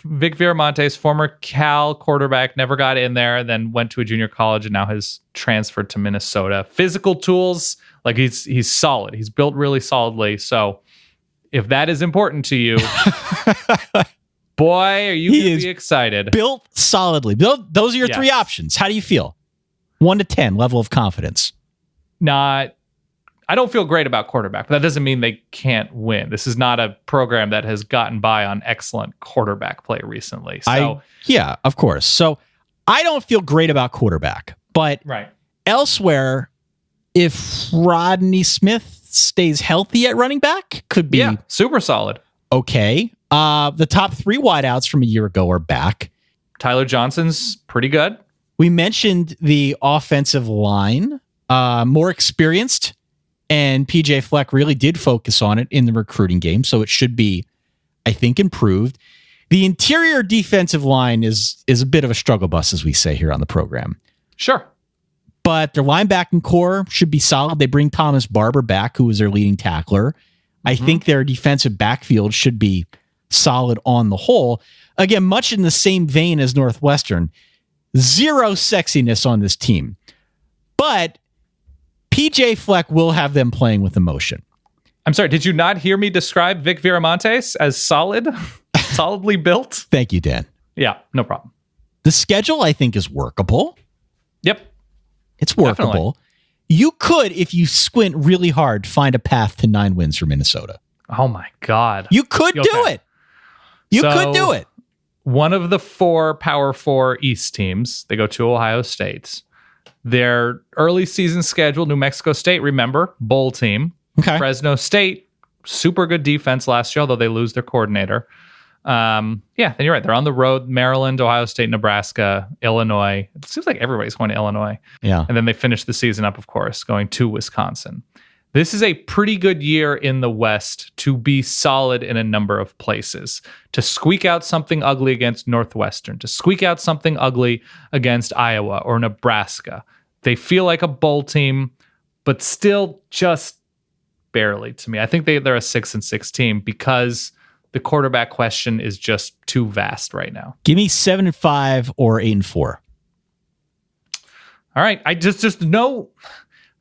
Vic Viramontes, former Cal quarterback, never got in there, then went to a junior college and now has transferred to Minnesota. Physical tools, like he's solid. He's built really solidly. So if that is important to you, boy, are you going to be excited. Built solidly. Those are your three options. How do you feel? 1 to 10 level of confidence. I don't feel great about quarterback, but that doesn't mean they can't win. This is not a program that has gotten by on excellent quarterback play recently. So yeah, of course. So I don't feel great about quarterback, but elsewhere, if Rodney Smith stays healthy at running back, could be super solid. Okay. The top 3 wideouts from a year ago are back. Tyler Johnson's pretty good. We mentioned the offensive line. more experienced, and PJ Fleck really did focus on it in the recruiting game, so it should be, I think, improved. The interior defensive line is a bit of a struggle bus, as we say here on the program. Sure. But their linebacking core should be solid. They bring Thomas Barber back, who was their leading tackler. I think their defensive backfield should be solid on the whole. Again, much in the same vein as Northwestern. Zero sexiness on this team. But PJ Fleck will have them playing with emotion. I'm sorry, did you not hear me describe Vic Viramontes as solid? Solidly built? Thank you, Dan. Yeah, no problem. The schedule, I think, is workable. Yep. It's workable. Definitely. You could, if you squint really hard, find a path to 9 wins for Minnesota. Oh my God. You could do it. You could do it. One of the 4 Power 4 East teams, they go to Ohio State. Their early season schedule, New Mexico State, remember, bowl team. Okay. Fresno State, super good defense last year, although they lose their coordinator. Then you're right. They're on the road, Maryland, Ohio State, Nebraska, Illinois. It seems like everybody's going to Illinois. Yeah. And then they finish the season up, of course, going to Wisconsin. This is a pretty good year in the West to be solid in a number of places, to squeak out something ugly against Northwestern, to squeak out something ugly against Iowa or Nebraska. They feel like a bowl team, but still just barely to me. I think they're a 6-6 team because the quarterback question is just too vast right now. Give me 7-5 or 8-4. All right. I just know.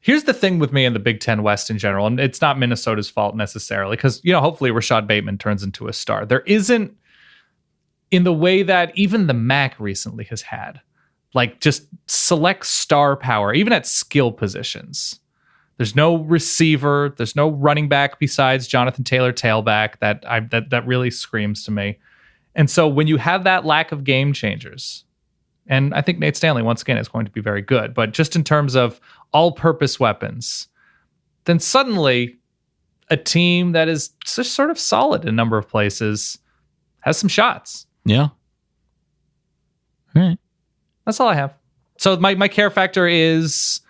Here's the thing with me in the Big Ten West in general, and it's not Minnesota's fault necessarily, because, hopefully Rashad Bateman turns into a star. There isn't, in the way that even the MAC recently has had, like just select star power, even at skill positions. There's no receiver. There's no running back besides Jonathan Taylor, tailback, that really screams to me. And so when you have that lack of game changers, and I think Nate Stanley, once again, is going to be very good, but just in terms of all-purpose weapons, then suddenly a team that is just sort of solid in a number of places has some shots. Yeah. All right. That's all I have. So my care factor is,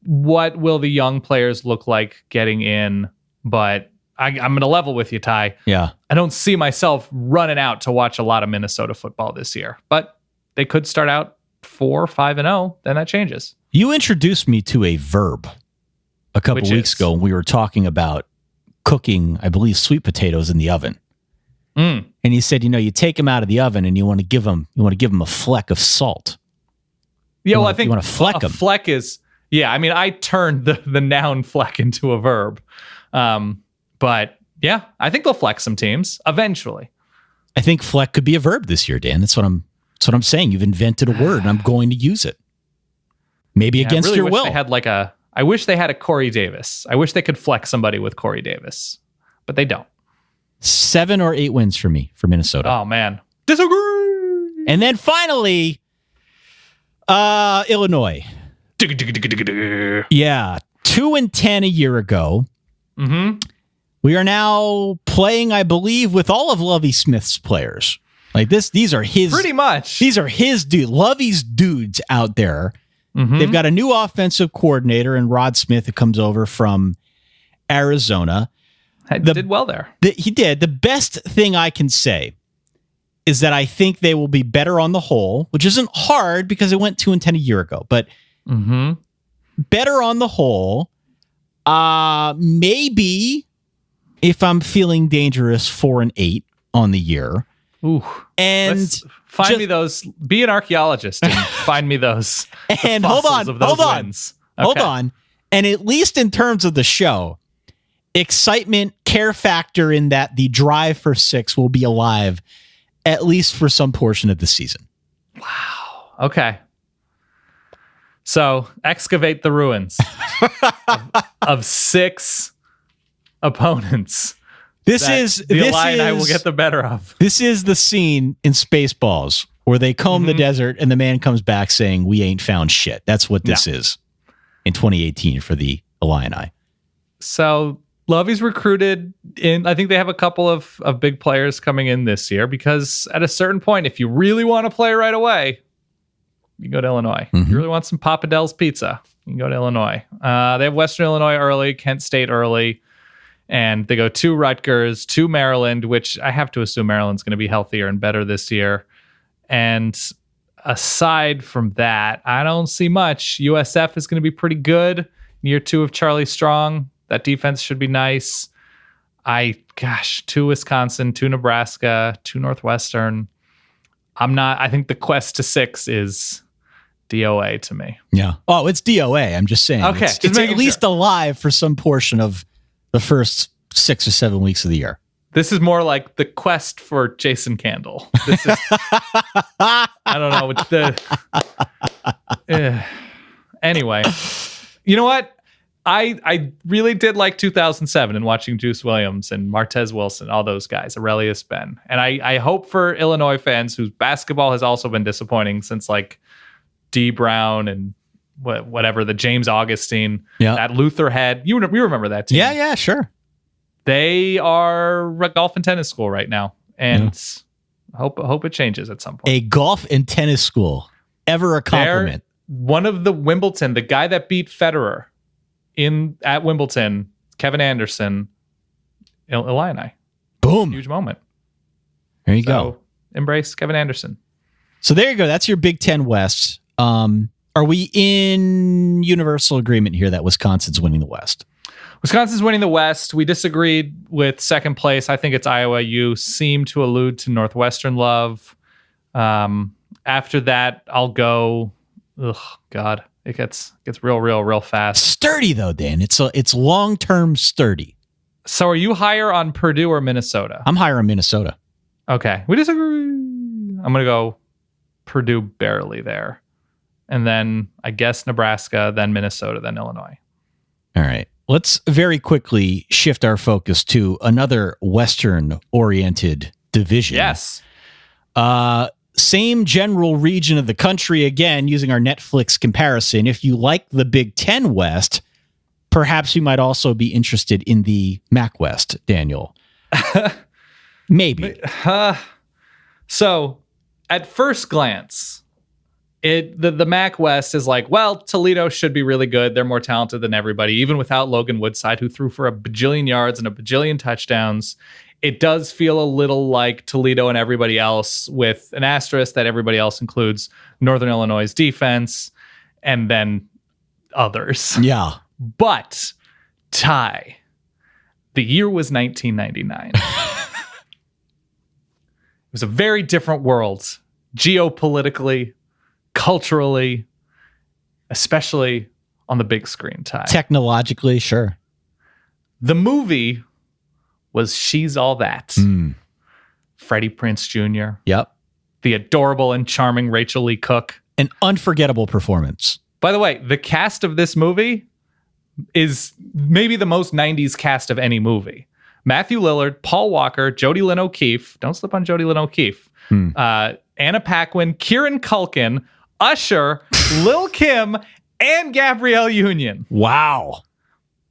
what will the young players look like getting in? But I'm going to level with you, Ty. Yeah. I don't see myself running out to watch a lot of Minnesota football this year, but they could start out 4-5-0. Then that changes. You introduced me to a verb a couple weeks ago when we were talking about cooking, I believe, sweet potatoes in the oven. And you said, you take them out of the oven and you want to give them a fleck of salt. Yeah, I think you want to fleck them. Fleck is, I turned the noun fleck into a verb. But yeah, I think they'll flex some teams eventually. I think fleck could be a verb this year, Dan. That's what I'm saying. You've invented a word and I'm going to use it. Maybe against your will. I wish they had a Corey Davis. I wish they could flex somebody with Corey Davis, but they don't. 7 or 8 wins for me, for Minnesota. Oh, man. Disagree. And then finally, Illinois. Yeah. 2-10 a year ago. Mm-hmm. We are now playing, I believe, with all of Lovie Smith's players. Like this, these are his. Pretty much. These are his dudes. Lovie's dudes out there. Mm-hmm. They've got a new offensive coordinator in Rod Smith that comes over from Arizona. Did well there. He did. The best thing I can say is that I think they will be better on the whole, which isn't hard because it went 2-10 a year ago, but better on the whole. Maybe if I'm feeling dangerous, 4-8 on the year. Ooh. And let's find me those. Be an archaeologist and find me those. And hold on. And at least in terms of the show, excitement, care factor in that the drive for 6 will be alive at least for some portion of the season. Wow. Okay. So excavate the ruins of 6 opponents. The Illini will get the better of. This is the scene in Spaceballs where they comb the desert and the man comes back saying, "We ain't found shit." That's what this is in 2018 for the Illini. So Lovey's recruited in. I think they have a couple of big players coming in this year because at a certain point, if you really want to play right away, you go to Illinois. You really want some Papa Del's pizza. You can go to Illinois. They have Western Illinois early, Kent State early, and they go to Rutgers, to Maryland, which I have to assume Maryland's going to be healthier and better this year. And aside from that, I don't see much. USF is going to be pretty good. Year 2 of Charlie Strong. That defense should be nice. To Wisconsin, to Nebraska, to Northwestern. I think the quest to 6 is DOA to me. Yeah. Oh, it's DOA. I'm just saying. Okay. It's at least alive for some portion of the first 6 or 7 weeks of the year. This is more like the quest for Jason Candle. This is, I don't know. Anyway, you know what? I really did like 2007 and watching Juice Williams and Martez Wilson, all those guys, Aurelius Ben. And I hope for Illinois fans whose basketball has also been disappointing since like D Brown and whatever, the James Augustine, that Luther Head. You remember that team? Yeah, sure. They are a golf and tennis school right now. And hope it changes at some point. A golf and tennis school. Ever a compliment. One of the Wimbledon, the guy that beat Federer at Wimbledon, Kevin Anderson, Illini. Boom. Huge moment. There you go. Embrace Kevin Anderson. So there you go. That's your Big Ten West. Are we in universal agreement here that Wisconsin's winning the West? Wisconsin's winning the West. We disagreed with second place. I think it's Iowa. You seem to allude to Northwestern love. After that, I'll go. Oh God, it gets real fast. Sturdy though, Dan. It's long-term sturdy. So are you higher on Purdue or Minnesota? I'm higher on Minnesota. Okay, we disagree. I'm gonna go Purdue barely there, and then I guess Nebraska, then Minnesota, then Illinois. All right. Let's very quickly shift our focus to another Western-oriented division. Yes. Same general region of the country, again, using our Netflix comparison. If you like the Big Ten West, perhaps you might also be interested in the MAC West, Daniel. Maybe. So, at first glance, the MAC West is like, well, Toledo should be really good. They're more talented than everybody, even without Logan Woodside, who threw for a bajillion yards and a bajillion touchdowns. It does feel a little like Toledo and everybody else, with an asterisk that everybody else includes Northern Illinois' defense and then others. Yeah. But, Ty, the year was 1999. It was a very different world, geopolitically, culturally, especially on the big screen, Ty. Technologically, sure. The movie was She's All That. Freddie Prinze Jr. Yep. The adorable and charming Rachel Lee Cook. An unforgettable performance. By the way, the cast of this movie is maybe the most 90s cast of any movie. Matthew Lillard, Paul Walker, Jodie Lynn O'Keefe. Don't slip on Jodie Lynn O'Keefe. Anna Paquin, Kieran Culkin, Usher, Lil' Kim, and Gabrielle Union. Wow.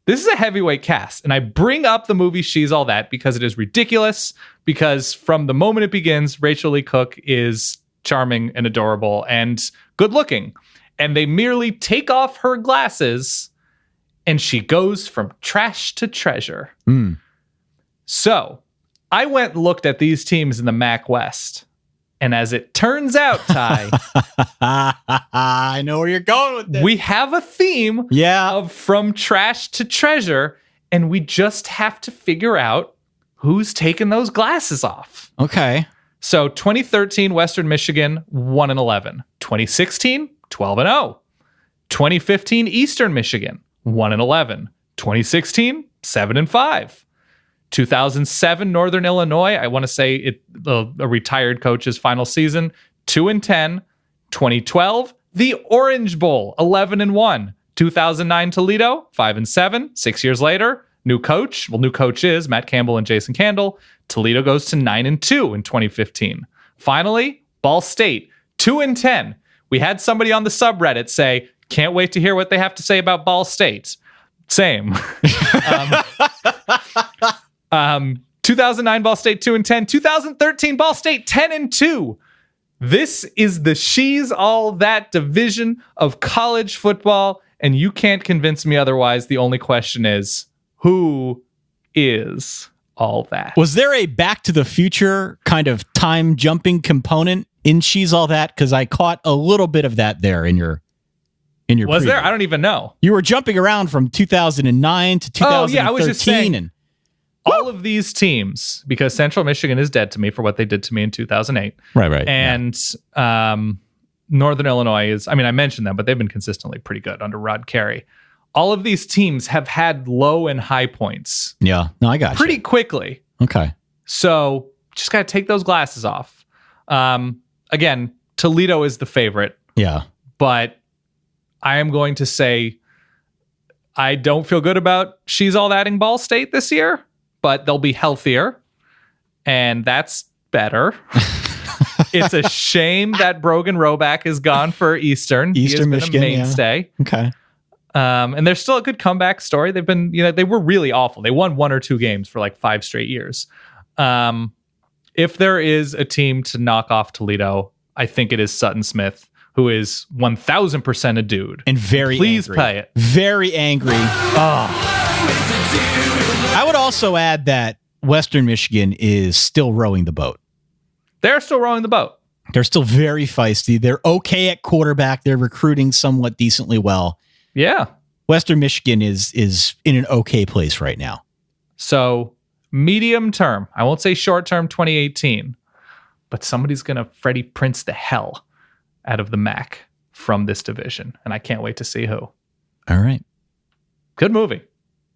This is a heavyweight cast, and I bring up the movie She's All That because it is ridiculous, because from the moment it begins, Rachel Lee Cook is charming and adorable and good looking, and they merely take off her glasses, and she goes from trash to treasure. So, I went and looked at these teams in the MAC West, and as it turns out, Ty, I know where you're going with this. We have a theme of from trash to treasure, and we just have to figure out who's taking those glasses off. Okay. So 2013, Western Michigan, 1-11. 2016, 12-0. 2015, Eastern Michigan, 1-11. 2016, 7-5. 2007, Northern Illinois, I want to say a retired coach's final season, 2-10. 2012, the Orange Bowl, 11-1. 2009, Toledo, 5-7. 6 years later, new coach. Well, new coach is Matt Campbell and Jason Candle. Toledo goes to 9-2 in 2015. Finally, Ball State, 2-10. We had somebody on the subreddit say, can't wait to hear what they have to say about Ball State. Same. 2009 Ball State 2-10. 2013 Ball State 10-2. This is the She's All That division of college football, and you can't convince me otherwise. The only question is, who is all that? Was there a Back to the Future kind of time jumping component in She's All That? Because I caught a little bit of that there in your Was preview. there? I don't even know. You were jumping around from 2009 to 2013. Oh, yeah, I was just saying, and all of these teams, because Central Michigan is dead to me for what they did to me in 2008. Right. And Northern Illinois is, I mentioned them, but they've been consistently pretty good under Rod Carey. All of these teams have had low and high points. Yeah. No, I got pretty quickly. Okay. So just got to take those glasses off. Again, Toledo is the favorite. Yeah. But I am going to say I don't feel good about She's All That in Ball State this year, but they'll be healthier, and that's better. It's a shame that Brogan Roback is gone for Eastern. He has Michigan, been a mainstay. Yeah. Okay. And they're still a good comeback story. They've been, they were really awful. They won 1 or 2 games for like 5 straight years. If there is a team to knock off Toledo, I think it is Sutton Smith, who is 1000% a dude. And very Please angry. play it. Very angry. Oh. I would also add that Western Michigan is still rowing the boat. They're still rowing the boat. They're still very feisty. They're okay at quarterback. They're recruiting somewhat decently well. Yeah. Western Michigan is in an okay place right now. So medium term, I won't say short term 2018, but somebody's going to Freddie Prince the hell out of the MAC from this division. And I can't wait to see who. All right. Good movie.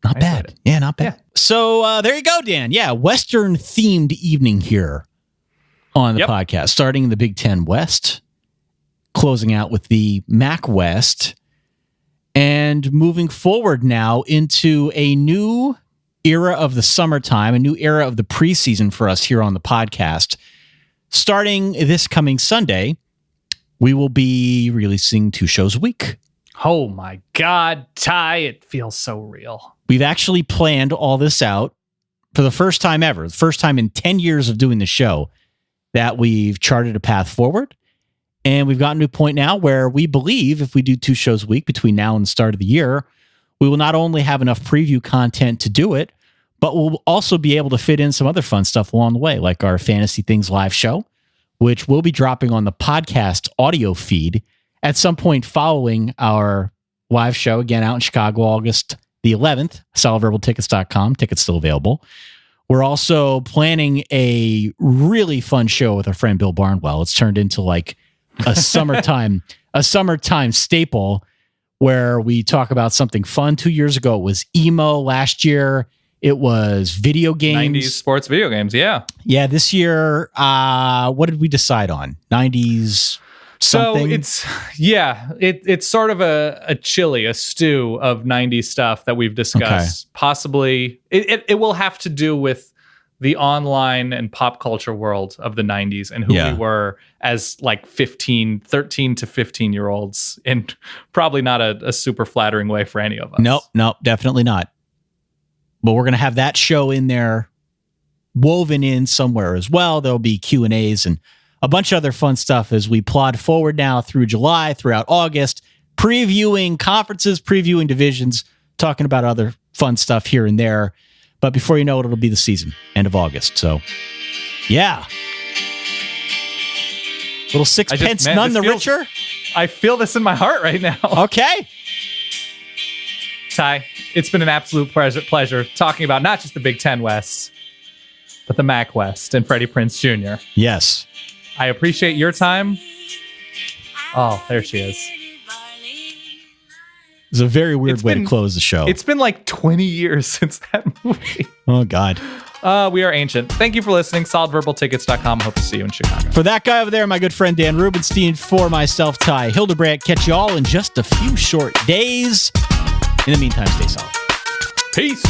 Not bad. Yeah, not bad. Yeah. So there you go, Dan. Yeah, Western themed evening here on the podcast, starting in the Big Ten West, closing out with the MAC West, and moving forward now into a new era of the summertime, a new era of the preseason for us here on the podcast. Starting this coming Sunday, we will be releasing 2 shows a week. Oh my God, Ty, it feels so real. We've actually planned all this out for the first time ever, the first time in 10 years of doing the show, that we've charted a path forward. And we've gotten to a point now where we believe if we do 2 shows a week between now and the start of the year, we will not only have enough preview content to do it, but we'll also be able to fit in some other fun stuff along the way, like our Fantasy Things live show, which will be dropping on the podcast audio feed at some point following our live show, again, out in Chicago, August the 11th, solidverbaltickets.com. Tickets still available. We're also planning a really fun show with our friend Bill Barnwell. It's turned into like a summertime staple where we talk about something fun. 2 years ago, it was emo. Last year, it was video games. 90s sports video games, yeah. Yeah, this year, what did we decide on? 90s something? So it's sort of a chili, a stew of 90s stuff that we've discussed. Okay. Possibly, it will have to do with the online and pop culture world of the 90s and who we were as like 13 to 15 year olds, in probably not a super flattering way for any of us. Nope, definitely not. But we're going to have that show in there woven in somewhere as well. There'll be Q&As and a bunch of other fun stuff as we plod forward now through July, throughout August, previewing conferences, previewing divisions, talking about other fun stuff here and there. But before you know it, it'll be the season, end of August. So, yeah. Little sixpence, none the richer. I feel this in my heart right now. Okay. Ty, it's been an absolute pleasure talking about not just the Big Ten West, but the MAC West and Freddie Prince Jr. Yes. I appreciate your time. Oh, there she is. It's a very weird way to close the show. It's been like 20 years since that movie. Oh, God. We are ancient. Thank you for listening. SolidVerbalTickets.com. Hope to see you in Chicago. For that guy over there, my good friend Dan Rubenstein, for myself, Ty Hildebrandt. Catch you all in just a few short days. In the meantime, stay solid. Peace.